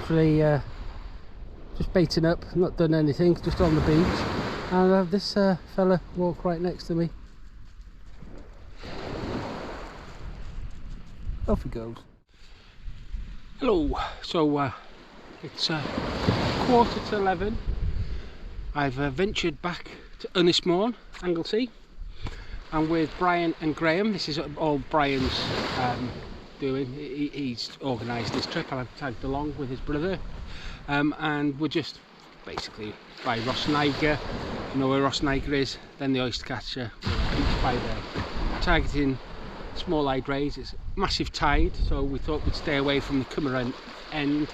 literally just baiting up, not done anything, just on the beach, and I have this fella walk right next to me. Off he goes. Hello, so it's 11:15. I've ventured back to Ynysmôn, Anglesey. I'm with Brian and Graham. This is all Brian's doing. He's organised this trip and I've tagged along with his brother. And we're just basically by Rosniger. You know where Rosniger is? Then the oyster catcher. Each by there. Targeting small-eyed rays. It's massive tide, so we thought we'd stay away from the Cymru end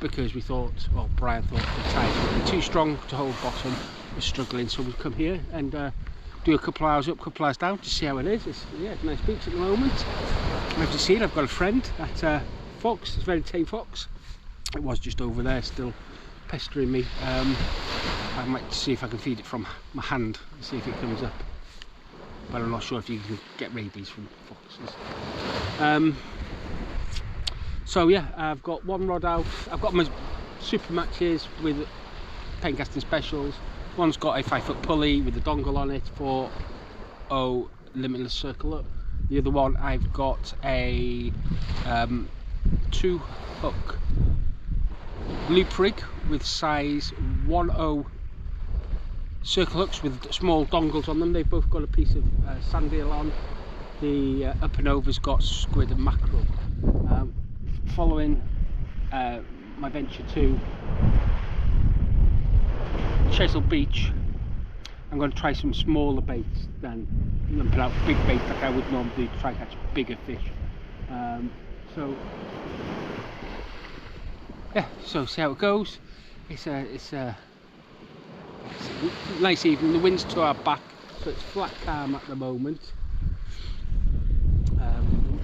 because we thought, well, Brian thought the tide would be too strong to hold bottom. We're struggling, so we've come here and do a couple of hours up, couple of hours down to see how it is. It's nice beach at the moment. As you see, I've got a friend, that fox, it's a very tame fox. It was just over there still pestering me. I might see if I can feed it from my hand and see if it comes up, but I'm not sure if you can get rabies from foxes. So yeah, I've got one rod out. I've got my super matches with pen casting specials. One's got a 5-foot pulley with a dongle on it for limitless circle up. The other one I've got a 2-hook loop rig with size 1/0 circle hooks with small dongles on them. They've both got a piece of sand eel on. The up and over's got squid and mackerel. Following my venture to Chesil Beach, I'm going to try some smaller baits than put out big baits like I would normally do to try and catch bigger fish. So yeah, so see how it goes. It's a nice evening. The wind's to our back, so it's flat calm at the moment.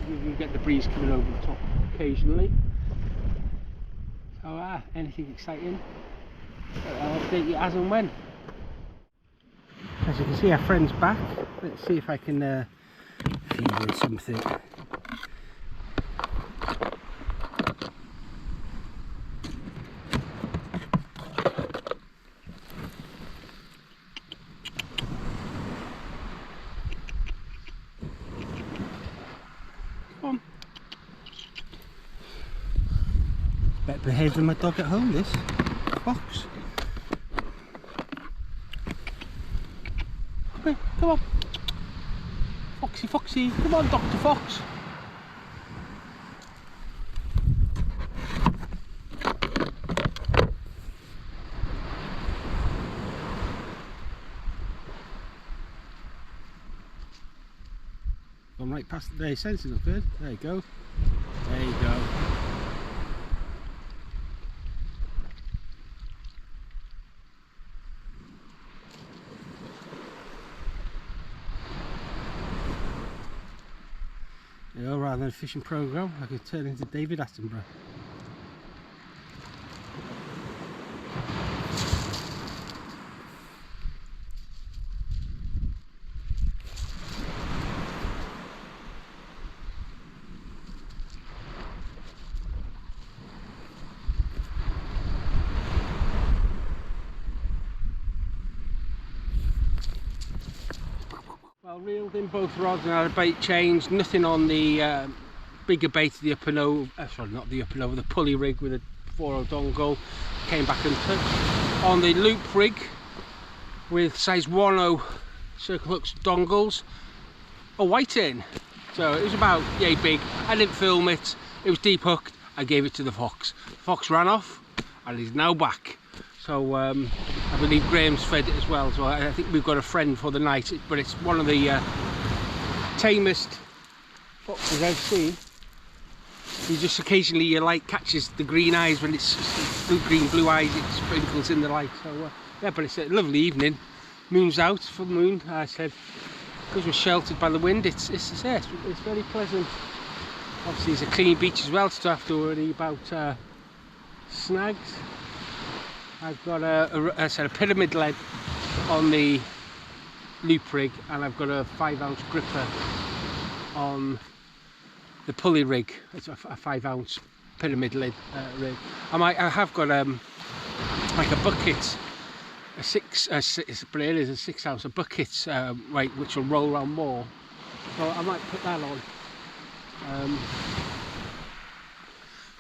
You get the breeze coming over the top occasionally. So anything exciting, I'll update you as and when. As you can see, our friend's back. Let's see if I can feed him something. Come on. Better behave than my dog at home, this fox. Come on, Foxy, Foxy, come on, Dr. Fox. Gone right past the sensors up good. There you go. There you go. You know, rather than a fishing programme, I could turn into David Attenborough. Well, reeled in both rods and had a bait change. Nothing on the bigger bait of the up and over, sorry, not the up and over, the pulley rig with a 4/0 dongle. Came back untouched. On the loop rig with size 1/0 circle hooks dongles, a whiting. So it was about yay big. I didn't film it. It was deep hooked. I gave it to the fox. The fox ran off and he's now back. So I believe Graham's fed it as well, so I think we've got a friend for the night, but it's one of the tamest foxes I've seen. He just occasionally, your light catches the green eyes when it's blue eyes, it sprinkles in the light. So yeah, but it's a lovely evening. Moon's out, full moon. I said, because we're sheltered by the wind, it's very pleasant. Obviously it's a clean beach as well, so don't have to worry about snags. I've got a pyramid lead on the loop rig, and I've got a 5-ounce gripper on the pulley rig. It's a 5-ounce pyramid lid rig. I have got like a bucket, a 6 ounce, a bucket right, which will roll around more. So I might put that on.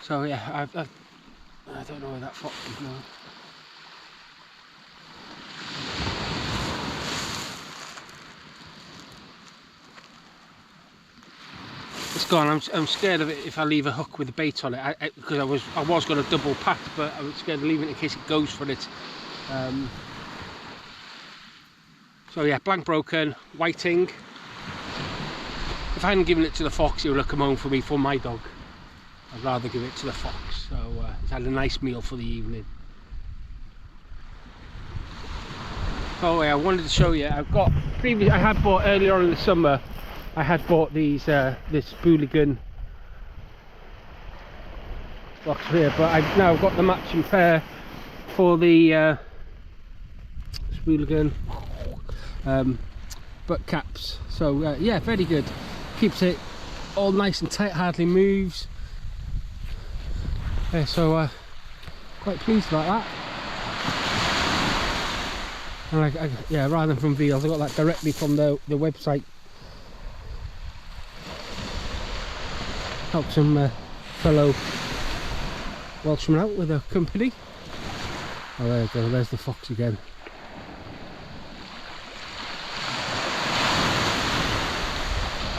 So yeah, I don't know where that fox is now. It's gone. I'm scared of it if I leave a hook with a bait on it, because I was going to double pat, but I was scared of leaving it in case it goes for it. So yeah, blank broken, whiting. If I hadn't given it to the fox, he would have come home for me for my dog. I'd rather give it to the fox. So he's had a nice meal for the evening. Oh yeah, I wanted to show you. I had bought earlier on in the summer. I had bought these this Booligan box here, but I've now got the matching pair for the Booligan butt caps. So yeah, very good. Keeps it all nice and tight, hardly moves. Yeah, so quite pleased about that. And yeah, rather than from Veals, I got that directly from the website. Help some fellow Welshmen out with a company. Oh, there you go, there's the fox again.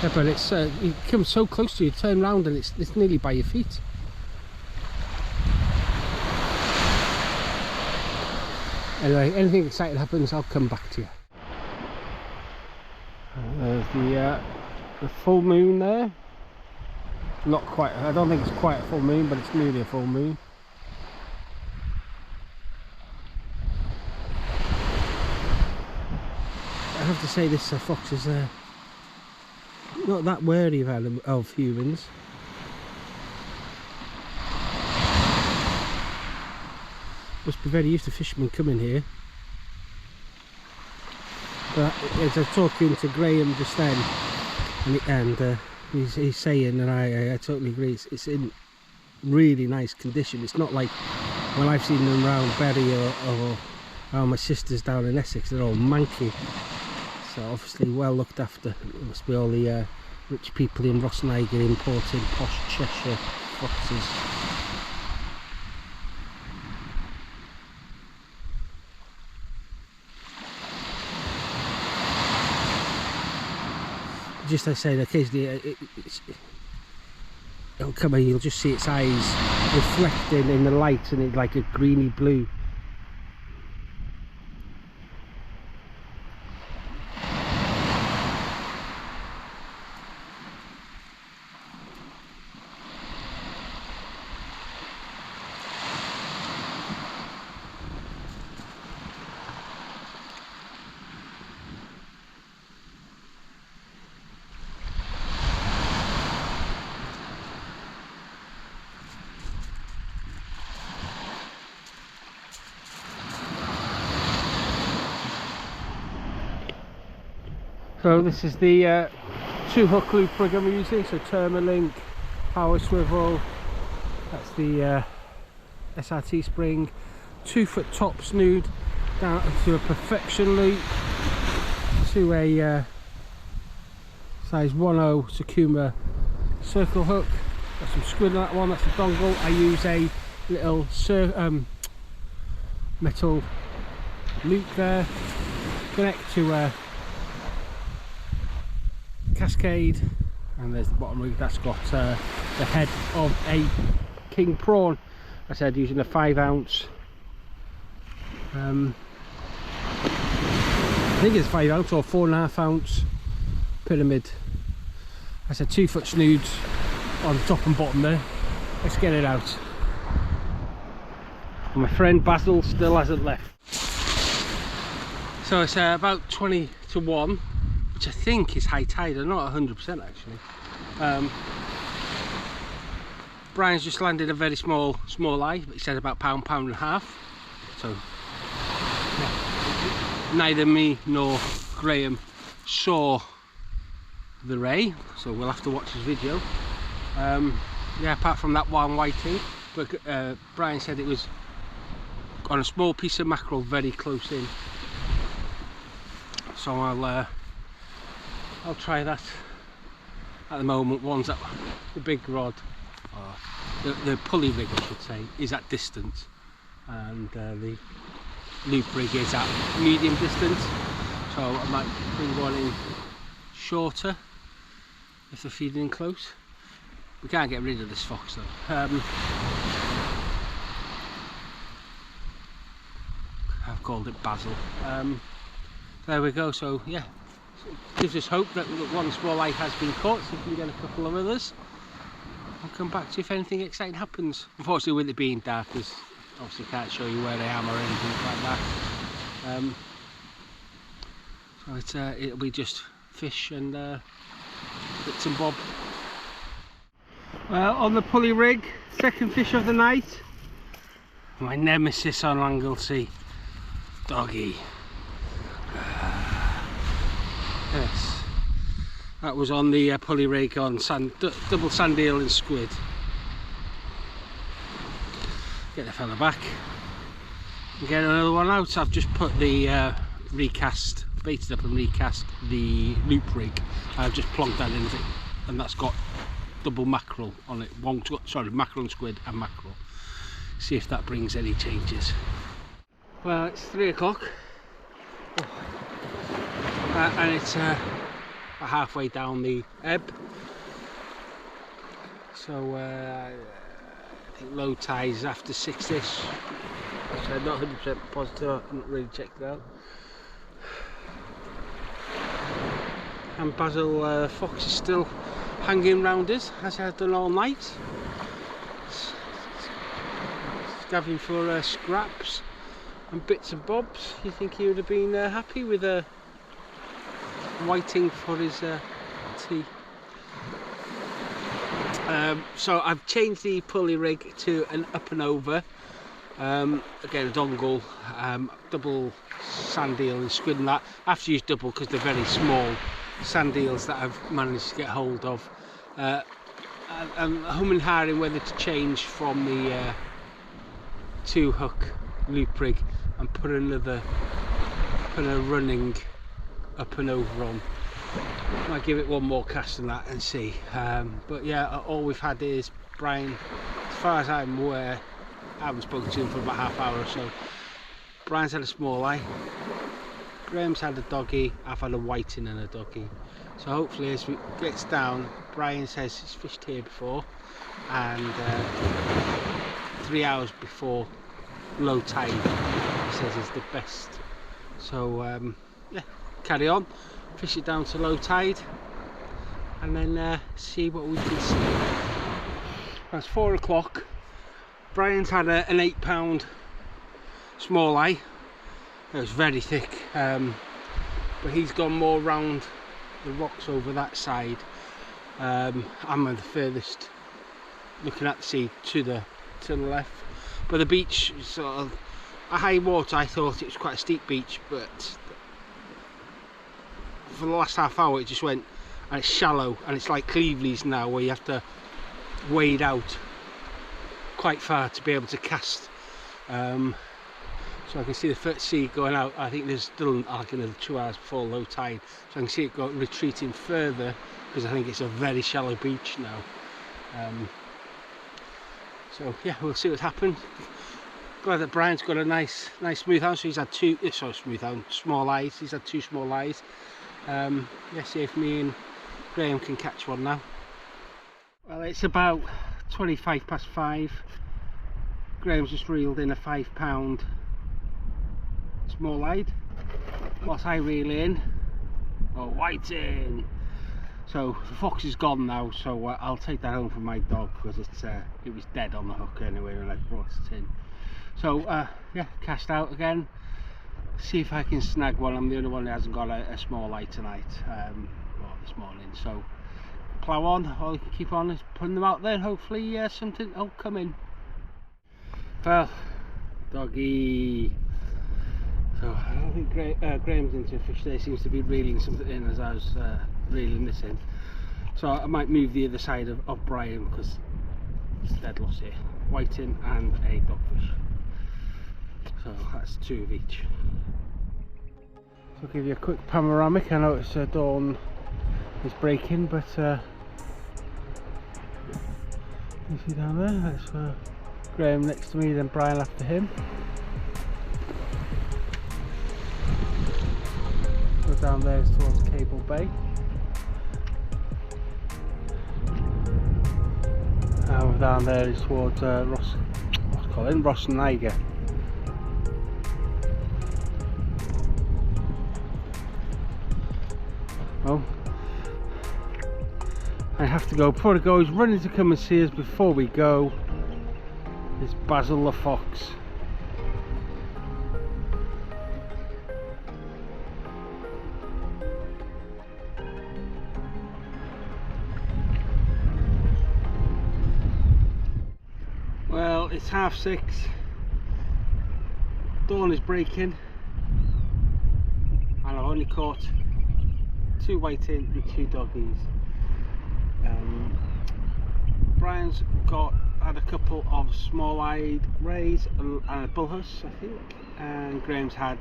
Yeah, but it's it comes so close to you, turn round and it's nearly by your feet. Anyway, anything exciting happens, I'll come back to you. There's the full moon there. Not quite, I don't think it's quite a full moon, but it's nearly a full moon. I have to say this fox is not that wary of humans. Must be very used to fishermen coming here. But as I was talking to Graham just then, and he's saying, and I totally agree, it's in really nice condition. It's not like when I've seen them around Bury or my sisters down in Essex, they're all manky. So obviously well looked after. It must be all the rich people in Rossniger importing posh Cheshire foxes. Just as I said, occasionally it'll come and you'll just see its eyes reflecting in the light, and it's like a greeny blue. So this is the 2-hook loop rig I'm using, so Termalink, power swivel, that's the SRT spring, 2-foot top snood down to a perfection loop, to a size 1/0 Sakuma circle hook. Got some squid on that one, that's the dongle. I use a little metal loop there, connect to a cascade, and there's the bottom rig that's got the head of a king prawn. I said using a 5 ounce, I think it's 5 ounce or 4.5 ounce pyramid. I said 2-foot snoods on the top and bottom there. Let's get it out. And my friend Basil still hasn't left. So it's about 20 to 1, which I think is high tide. I'm not 100% actually. Brian's just landed a very small eye, but he said about pound and a half. So yeah, neither me nor Graham saw the ray, so we'll have to watch his video. yeah, apart from that one whiting, but Brian said it was on a small piece of mackerel very close in, so I'll try that. At the moment, one's at the big rod, or the pulley rig I should say, is at distance, and the loop rig is at medium distance, so I might bring one in shorter if they're feeding in close. We can't get rid of this fox though. I've called it Basil. There we go. So yeah, it gives us hope that one small eye has been caught, so we can get a couple of others. I'll come back to you if anything exciting happens. Unfortunately, with it being dark, there's obviously can't show you where I am or anything like that. So it'll be just fish and bits and bob. On the pulley rig, second fish of the night. My nemesis on Anglesey, doggy. Yes, that was on the pulley rig on double sand eel and squid. Get the fella back and get another one out. I've just put the baited up and recast the loop rig. I've just plonked that in it, and that's got double mackerel on it. Mackerel and squid and mackerel. See if that brings any changes. Well, it's 3 o'clock. And it's halfway down the ebb, so I think low tide is after 6ish. I'm not 100% positive, I've not really checked it out. And Basil fox is still hanging round us, as he has done all night, scavenging for scraps and bits and bobs. You think he would have been happy with a whiting for his tea. So I've changed the pulley rig to an up and over, again a dongle, double sand eel and squid, and that I have to use double because they're very small sand eels that I've managed to get hold of. I'm humming and hawing whether to change from the 2-hook loop rig and put a running up and over on. Might give it one more cast on that and see. But yeah, all we've had is Brian, as far as I'm aware, I haven't spoken to him for about half hour or so. Brian's had a small eye, Graham's had a doggy, I've had a whiting and a doggy. So hopefully as it gets down, Brian says he's fished here before, and 3 hours before low tide, he says is the best. So yeah, carry on, fish it down to low tide, and then see what we can see. Well, it's 4 o'clock. Brian's had an 8-pound small eye. It was very thick, but he's gone more round the rocks over that side. I'm the furthest looking at the sea to the left, but the beach is sort of at high water. I thought it was quite a steep beach, but for the last half hour it just went, and it's shallow, and it's like Cleveley's now, where you have to wade out quite far to be able to cast. So I can see the first sea going out. I think there's still like another 2 hours before low tide, so I can see it retreating further, because I think it's a very shallow beach now. So yeah, we'll see what happens. Glad that Brian's got a nice smooth hound. So he's had small eyes. He's had 2 small eyes. Let's see if me and Graham can catch one now. Well, it's about 5:25. Graham's just reeled in a 5-pound small eyed. Whilst I reel in a whiting. So the fox is gone now, so I'll take that home for my dog, because it was dead on the hook anyway when I brought it in. So yeah, cast out again, see if I can snag one. I'm the only one that hasn't got a small eye tonight, or this morning. So plough on, all you can keep on is putting them out there, and hopefully something will come in. Well, doggy. So I don't think Graham's into a fish there. Seems to be reeling something in as I was reeling this in. So I might move the other side of Brian, because dead loss here. Whiting and a dogfish. So that's 2 of each. So I'll give you a quick panoramic. I know it's dawn is breaking, but you see down there, that's Graham next to me, then Brian after him. Go down there towards Cable Bay. And down there is towards Ross and Niger. Oh, I have to go. Before I go, he's running to come and see us. Before we go, is Basil the fox. Well, it's 6:30. Dawn is breaking, and I've only caught 2 whiting and 2 doggies. Brian's had a couple of small-eyed rays and a bullhuss, I think, and Graham's had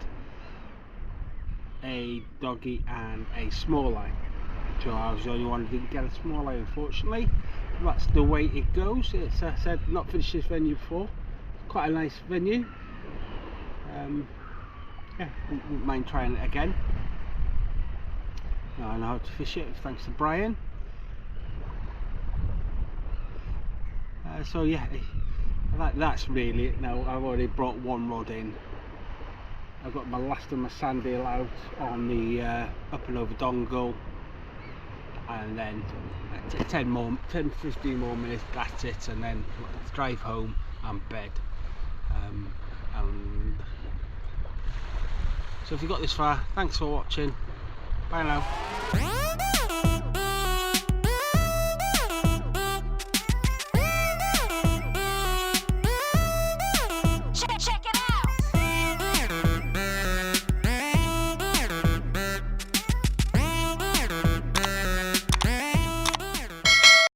a doggy and a small eye. So I was the only one who didn't get a small eye, unfortunately. That's the way it goes. It's, I said, not finished this venue before. Quite a nice venue. Yeah, wouldn't mind trying it again. Now I know how to fish it, thanks to Brian. So yeah, that's really it now. I've already brought 1 rod in. I've got my last of my sandeel out on the up and over dongle, and then 10-15 more minutes, that's it, and then drive home and bed. And so if you got this far, thanks for watching. Bye now.